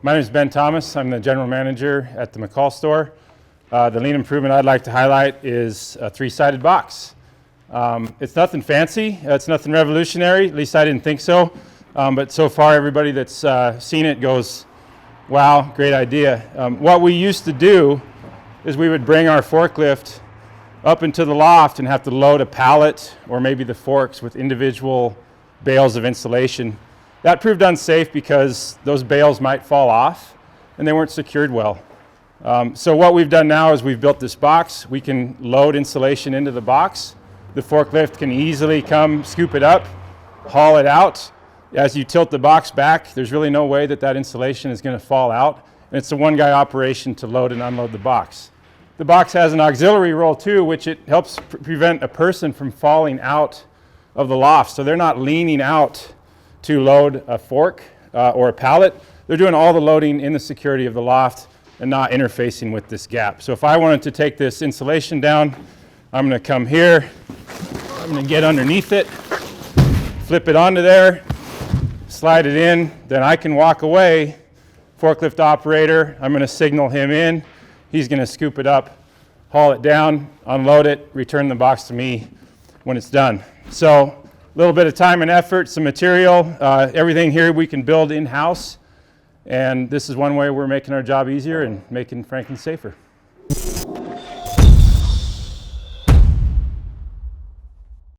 My name is Ben Thomas. I'm the general manager at the McCall store. The lean improvement I'd like to highlight is a three-sided box. It's nothing fancy. It's nothing revolutionary. At least I didn't think so. But so far, everybody that's seen it goes, wow, great idea. What we used to do is we would bring our forklift up into the loft and have to load a pallet or maybe the forks with individual bales of insulation. That proved unsafe because those bales might fall off and they weren't secured well. So what we've done now is we've built this box. We can load insulation into the box. The forklift can easily come scoop it up, haul it out. As you tilt the box back, there's really no way that that insulation is going to fall out. And it's a one-guy operation to load and unload the box. The box has an auxiliary roll too, which it helps prevent a person from falling out of the loft. So they're not leaning out to load a fork or a pallet. They're doing all the loading in the security of the loft and not interfacing with this gap. So if I wanted to take this insulation down, I'm going to come here, I'm going to get underneath it, flip it onto there, slide it in, then I can walk away. Forklift operator, I'm going to signal him in. He's going to scoop it up, haul it down, unload it, return the box to me when it's done. So a little bit of time and effort, some material, everything here we can build in-house. And this is one way we're making our job easier and making Franklin safer.